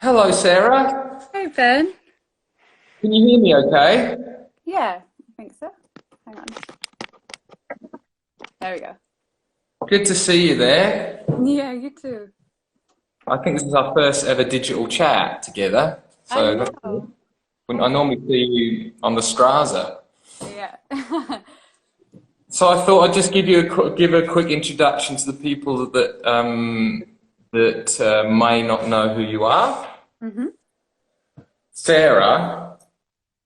Hello, Sarah. Hey Ben. Can you hear me okay? Yeah, I think so. Hang on. There we go. Good to see you there. Yeah, you too. I think this is our first ever digital chat together. I So that's good. know. When I I know. normally see you on the Straza. Yeah. So I thought I'd just give a quick introduction to the people that may not know who you are. hmm Sarah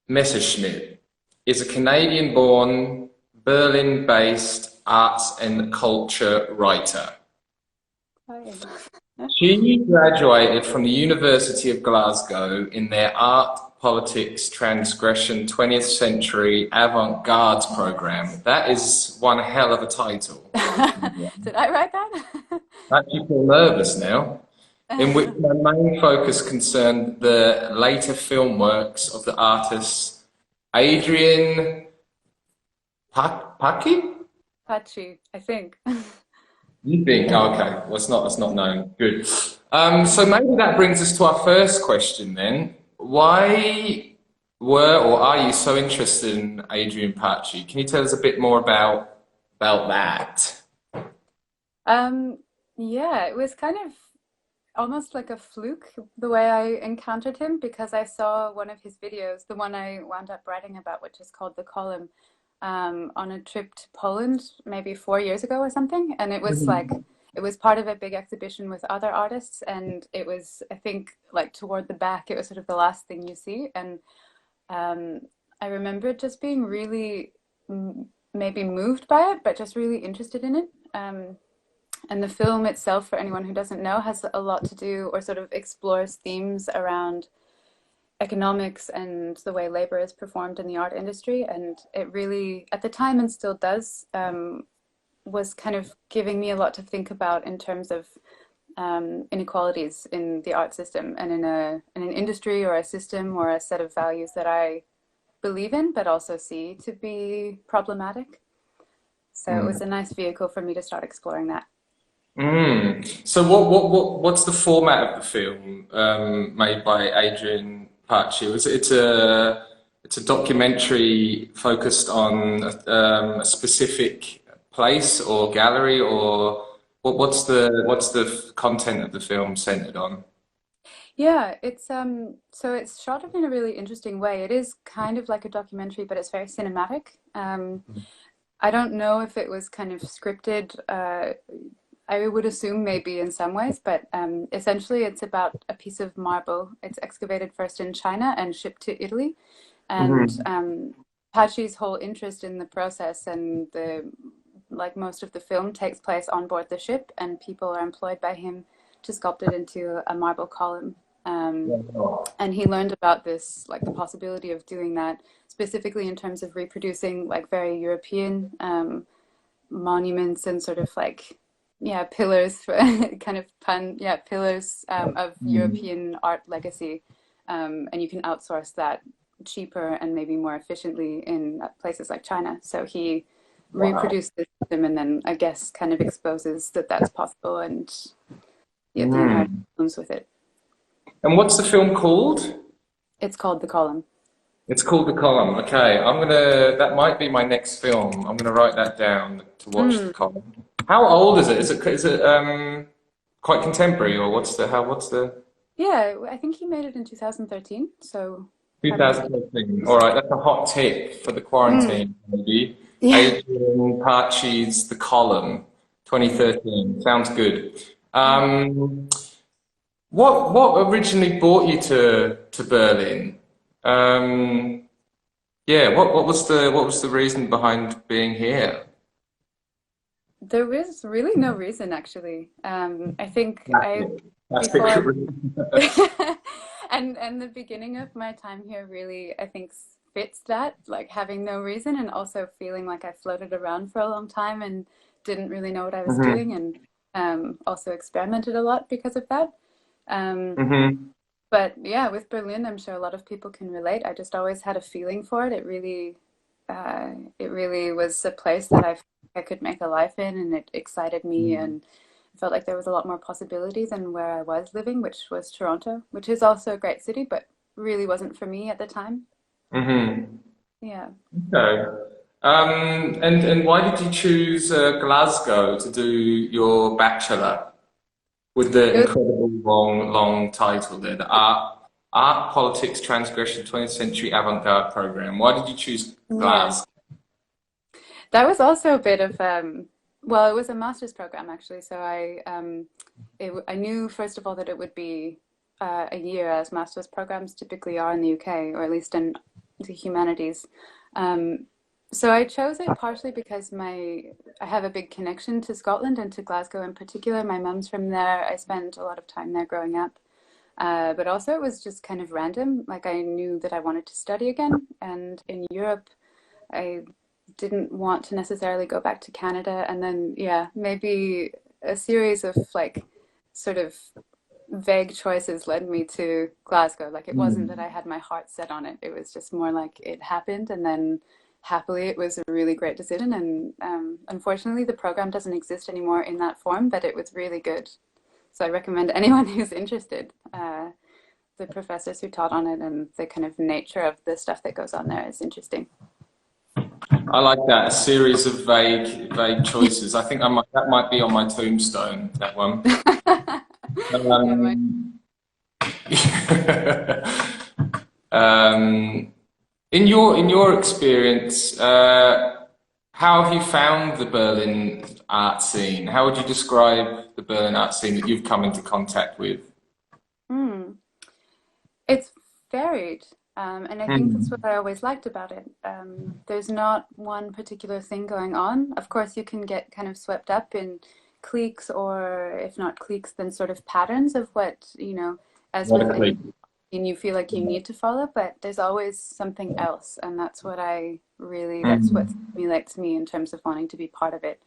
Messerschmidt is a Canadian-born, Berlin-based arts and culture writer. She graduated from the University of Glasgow in their Art, Politics, Transgression 20th Century Avant-Garde program. That is one hell of a title. Did I write that? I actually feel nervous now. In which my main focus concerned the later film works of the artists Adrian Paki? Patchy, I think. You think, oh, okay, well, it's not known. Good. So maybe that brings us to our first question then. Why were or are you so interested in Adrian Paci? Can you tell us a bit more about that? Um, yeah, it was kind of almost like a fluke the way I encountered him because I saw one of his videos, the one I wound up writing about, which is called The Column, on a trip to Poland maybe 4 years ago or something. And it was like, Mhm. it was part of a big exhibition with other artists. And it was, I think, like toward the back, it was sort of the last thing you see. And um, I remember just being really maybe moved by it, but just really interested in it. And the film itself, for anyone who doesn't know, has a lot to do or sort of explores themes around economics and the way labor is performed in the art industry. And it really, at the time and still does, was kind of giving me a lot to think about in terms of inequalities in the art system and in an industry or a system or a set of values that I believe in, but also see to be problematic. So it was a Mm. nice vehicle for me to start exploring that. So what's the format of the film made by Adrian Paci? It's a documentary focused on a specific place or gallery, or what's the content of the film centered on? Yeah, it's so it's shot in a really interesting way. It is kind of like a documentary, but it's very cinematic. I don't know if it was kind of scripted. I would assume maybe in some ways, but essentially it's about a piece of marble. It's excavated first in China and shipped to Italy. And Mhm. Pachi's whole interest in the process and the like most of the film takes place on board the ship, and people are employed by him to sculpt it into a marble column. Um, and he learned about this, like the possibility of doing that specifically in terms of reproducing like very European monuments and sort of like, yeah, pillars, kind of pun, yeah, pillars of Mm. European art legacy. And you can outsource that cheaper and maybe more efficiently in places like China. So he Wow. reproduced the system and then I guess kind of exposes that that's possible and yeah, the inherent Mm. problems with it. And what's the film called? It's called The Column. It's called The Column. Okay, that might be my next film. I'm gonna write that down to watch The Mm. Column. How old is it? Is it quite contemporary, or what's the Yeah, I think he made it in 2013, so quite recent. 2013? All right, that's a hot tip for the Mm. quarantine, maybe. Yeah. Adrian Paci's The Column, Yeah. 2013. Sounds good. Yeah. Um, what originally brought you to Berlin? Um, Yeah, what was the reason behind being here? There was really no reason actually. I think I Classic, classic. before and the beginning of my time here really I think fits that, like having no reason and also feeling like I floated around for a long time and didn't really know what I was hmm doing and also experimented a lot because of that. Um, hmm but yeah, with Berlin, I'm sure a lot of people can relate. I just always had a feeling for it. It really was a place that I could make a life in, and it excited me and felt like there was a lot more possibility than where I was living, which was Toronto, which is also a great city, but really wasn't for me at the time. Hmm. Yeah. Okay. And why did you choose Glasgow to do your bachelor with the It incredible long title there, the Art, Politics, Transgression, 20th Century Avant-Garde Program? Why did you choose yeah. Glasgow? That was also a bit of well, it was a master's program actually, so I knew first of all that it would be a year, as master's programs typically are in the UK, or at least in the humanities. Um, so I chose it partially because I have a big connection to Scotland and to Glasgow in particular. My mum's from there. I spent a lot of time there growing up. But also it was just kind of random. Like I knew that I wanted to study again, and in Europe, I didn't want to necessarily go back to Canada. And then, yeah, maybe a series of like sort of vague choices led me to Glasgow. Like it wasn't that I had my heart set on it. It was just more like it happened, and then happily it was a really great decision. And unfortunately, the program doesn't exist anymore in that form, but it was really good. So I recommend anyone who's interested. The professors who taught on it and the kind of nature of the stuff that goes on there is interesting. I like that, a series of vague choices. I think that might be on my tombstone, that one. Yeah, Um, um, in your experience, how have you found the Berlin art scene? How would you describe the Berlin art scene that you've come into contact with? mm. It's varied, and I think that's what I always liked about it. There's not one particular thing going on. Of course, you can get kind of swept up in cliques, or if not cliques, then sort of patterns of what, as with Radically. any, and you feel like you need to follow, but there's always something else, and that's what stimulates me in terms of wanting to be part of it.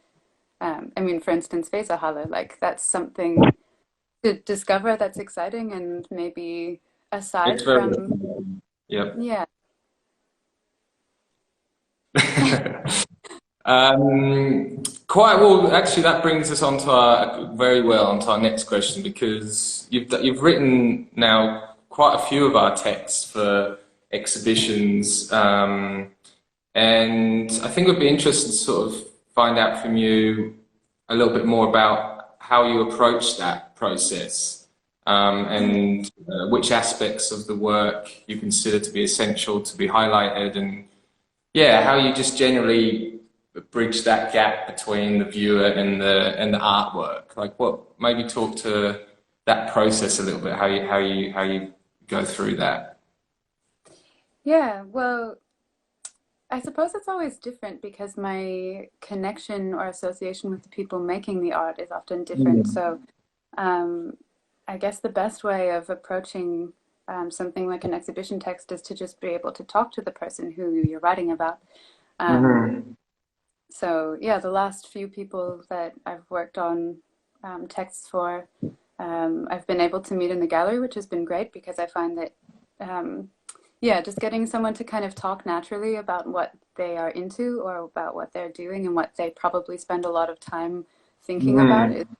I mean, for instance, Weserhalle, like that's something to discover that's exciting, and maybe aside It's very, from, yep. yeah. Quite well. Actually, that brings us on to onto our next question, because you've written now quite a few of our texts for exhibitions, and I think it would be interesting to sort of find out from you a little bit more about how you approach that process, and which aspects of the work you consider to be essential to be highlighted, and yeah, how you just generally bridge that gap between the viewer and the artwork. Like, what, maybe talk to that process a little bit, how you go through that. Yeah, well, I suppose it's always different because my connection or association with the people making the art is often different. Mm. So, um, I guess the best way of approaching something like an exhibition text is to just be able to talk to the person who you're writing about. Um, Mhm. so, yeah, the last few people that I've worked on texts for, I've been able to meet in the gallery, which has been great because I find that um, yeah, just getting someone to kind of talk naturally about what they are into or about what they're doing and what they probably spend a lot of time thinking about is, Mm.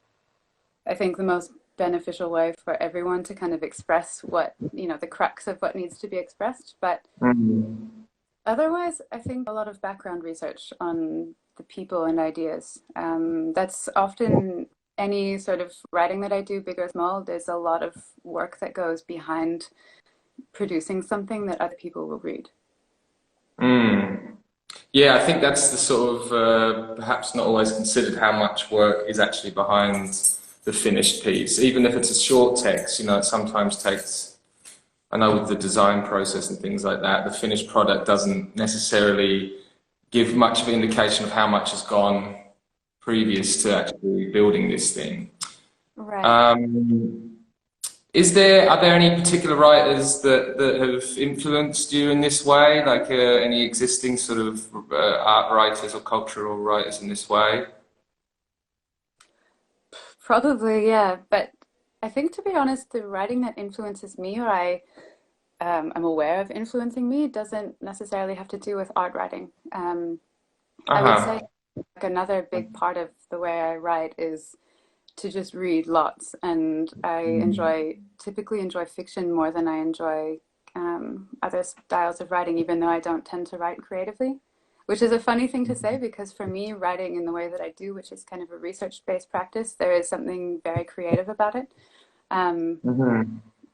I think, the most beneficial way for everyone to kind of express what, the crux of what needs to be expressed. But Mm. otherwise, I think a lot of background research on the people and ideas. That's often any sort of writing that I do, big or small, there's a lot of work that goes behind producing something that other people will read. Mm. Yeah, I think that's the sort of perhaps not always considered how much work is actually behind the finished piece. Even if it's a short text, it sometimes takes, I know with the design process and things like that, the finished product doesn't necessarily give much of an indication of how much has gone previous to actually building this thing. Right. Um, are there any particular writers that have influenced you in this way? Like any existing sort of art writers or cultural writers in this way? Probably, yeah. But I think, to be honest, the writing that influences me, or I'm aware of influencing me, doesn't necessarily have to do with art writing. I would say Uh-huh. like another big part of the way I write is to just read lots, and I typically enjoy fiction more than I enjoy other styles of writing, even though I don't tend to write creatively, which is a funny thing to say because for me, writing in the way that I do, which is kind of a research-based practice, there is something very creative about it.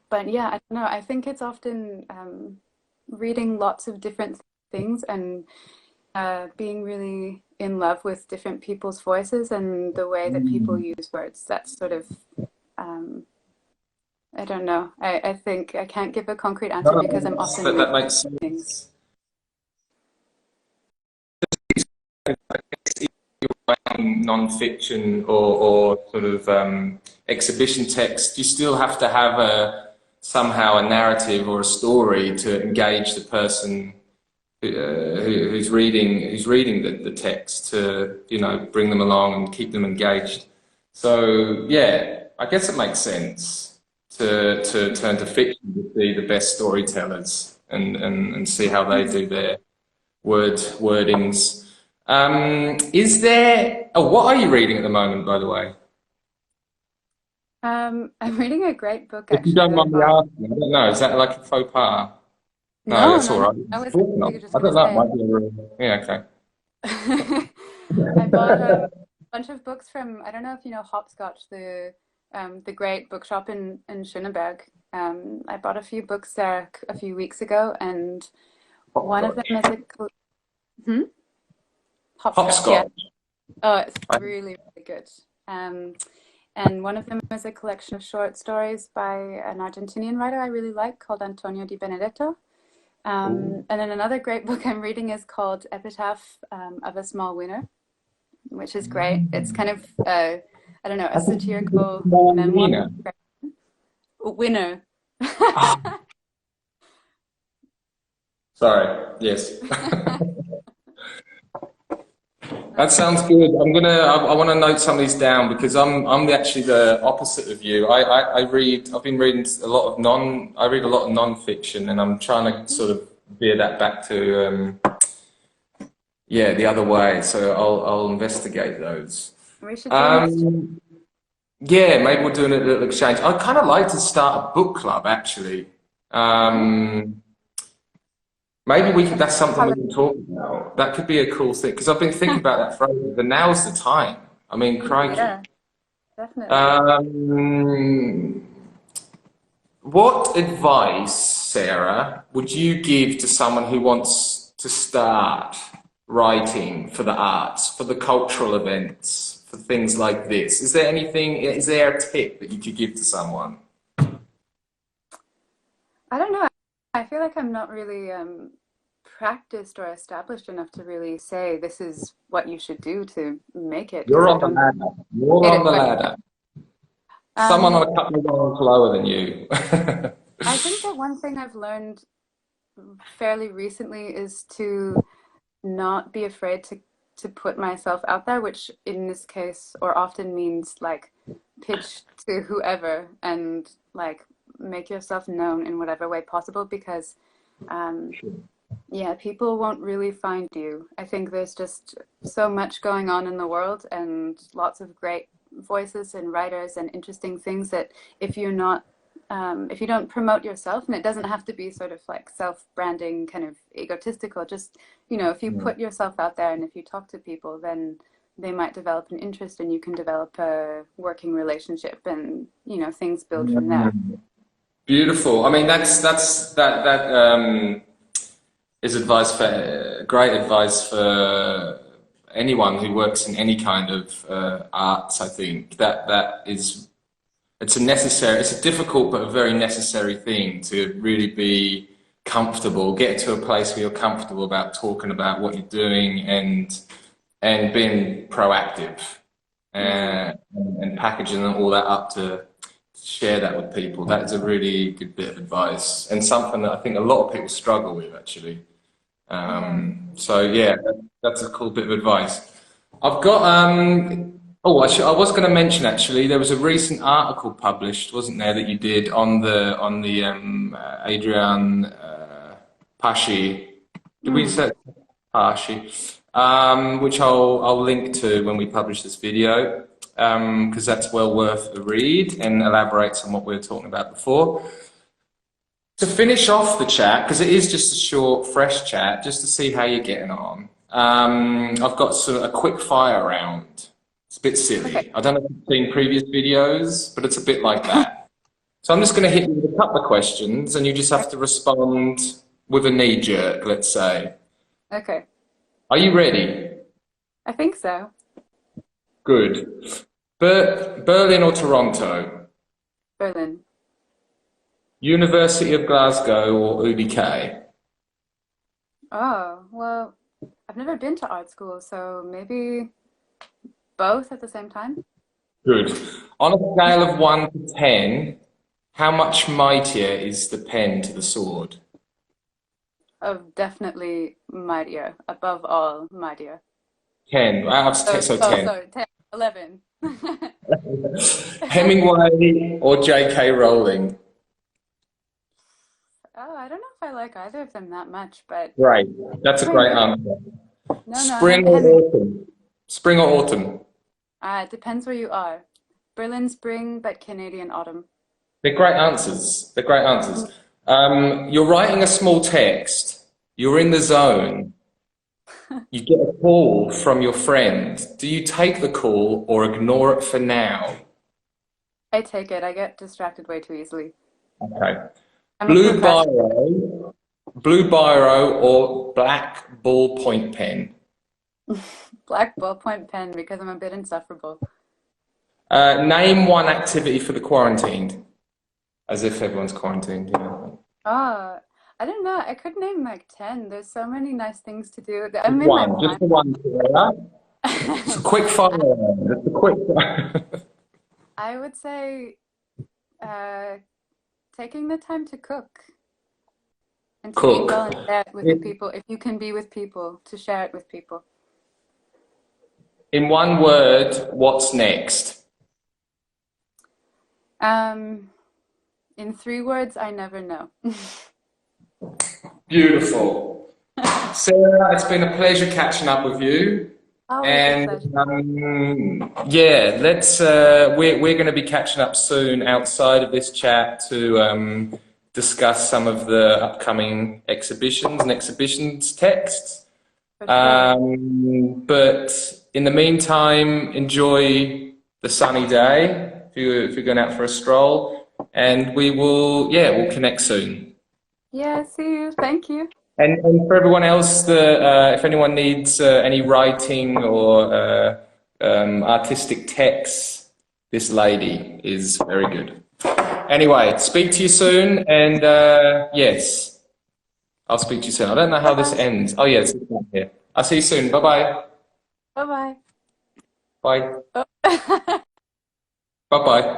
But yeah, I don't know. I think it's often reading lots of different things and being really in love with different people's voices and the way that people use words. That's sort of, I don't know. I think I can't give a concrete answer because I'm often But that reading makes things. sense. Non-fiction or sort of exhibition text, you still have to have somehow a narrative or a story to engage the person who's reading the text, to, you know, bring them along and keep them engaged. So yeah, I guess it makes sense to turn to fiction to see the best storytellers and see how they do their wordings. Is there... Oh, what are you reading at the moment, by the way? I'm reading a great book If you actually don't mind me about... asking, I don't know, is that like a faux pas? No, No, that's all no, no. right. I was No, actually just I going don't to know, it say, might be a real... Yeah, okay. I bought a bunch of books from, I don't know if you know Hopscotch, the great bookshop in Schöneberg. I bought a few books there a few weeks ago, and one of them Hopscotch. is a hmm? Hopscotch, yeah. Hopscotch. Oh, it's really, really good. And one of them is a collection of short stories by an Argentinian writer I really like called Antonio Di Benedetto. And then another great book I'm reading is called Epitaph of a Small Winner, which is great. It's kind of, I don't know, a satirical memoir. Winner. Sorry, yes. That sounds good. I want to note some of these down because I'm actually the opposite of you. I've been reading I read a lot of non-fiction, and I'm trying to sort of veer that back to, yeah, the other way. So I'll investigate those. We should do next. Yeah, maybe we'll do a little exchange. I'd kind of like to start a book club, actually. Maybe that's something we can talk about. That could be a cool thing, because I've been thinking about that phrase, but now's the time. I mean, crikey. Yeah, definitely. What advice, Sarah, would you give to someone who wants to start writing for the arts, for the cultural events, for things like this? Is there a tip that you could give to someone? I don't know. I feel like I'm not really practiced or established enough to really say this is what you should do to make it. You're on the ladder. You're on the ladder. Someone on a couple of rungs lower than you. I think that one thing I've learned fairly recently is to not be afraid to put myself out there, which in this case or often means like pitch to whoever and like make yourself known in whatever way possible, because yeah, people won't really find you. I think there's just so much going on in the world and lots of great voices and writers and interesting things that if you're not if you don't promote yourself, and it doesn't have to be sort of like self-branding kind of egotistical, just, you know, if you put yourself out there and if you talk to people, then they might develop an interest and you can develop a working relationship, and, you know, things build from there. Beautiful. I mean, that is great advice for anyone who works in any kind of arts. I think it's a difficult but a very necessary thing to really be comfortable, get to a place where you're comfortable about talking about what you're doing and being proactive and packaging all that up to share that with people. That is a really good bit of advice, and something that I think a lot of people struggle with, actually. So yeah, that's a cool bit of advice. I've got I was going to mention, actually, there was a recent article published, wasn't there, that you did on the Adrian Pashi. Did we say Pashi? Which I'll link to when we publish this video. because that's well worth the read and elaborates on what we were talking about before. To finish off the chat, because it is just a short, fresh chat, just to see how you're getting on, I've got a quick fire round. It's a bit silly. Okay. I don't know if you've seen previous videos, but it's a bit like that. So I'm just going to hit you with a couple of questions, and you just have to respond with a knee jerk, let's say. Okay. Are you ready? I think so. Good. Berlin or Toronto? Berlin. University of Glasgow or UDK? Oh, well, I've never been to art school, so maybe both at the same time. Good. On a scale of 1 to 10, how much mightier is the pen to the sword? Oh, definitely mightier. Above all, mightier. 10. Out of 10, so 10. Sorry, 10, 11. Hemingway or J.K. Rowling? Oh, I don't know if I like either of them that much, but Great. That's a great answer. no, Spring or autumn? Spring or autumn? it depends where you are. Berlin spring, but Canadian autumn. They're great answers. They're great answers. You're writing a small text. You're in the zone. You get a call from your friend. Do you take the call or ignore it for now? I take it. I get distracted way too easily. Okay. I'm a procrastinator. Blue biro or black ballpoint pen? Black ballpoint pen because I'm a bit insufferable. Name one activity for the quarantined. As if everyone's quarantined, you know. Oh, I don't know. I could name like 10. There's so many nice things to do. I Just mean, my one, just the one. It's a quick fire. It's a quick fire. I would say taking the time to cook and to eat well and share it with the people. If you can be with people, to share it with people. In one word, what's next? In 3 words, I never know. Beautiful. Sarah, it's been a pleasure catching up with you. Always a And pleasure. yeah, we're going to be catching up soon outside of this chat to discuss some of the upcoming exhibitions and exhibitions texts. For sure. But in the meantime, enjoy the sunny day if you're going out for a stroll, and we'll connect soon. Yeah, see you. Thank you. And for everyone else, if anyone needs any writing or artistic texts, this lady is very good. Anyway, speak to you soon, and yes, I'll speak to you soon. I don't know how this ends. Oh yeah, it's here. I'll see you soon. Bye-bye. Bye-bye. Bye. Oh. Bye-bye.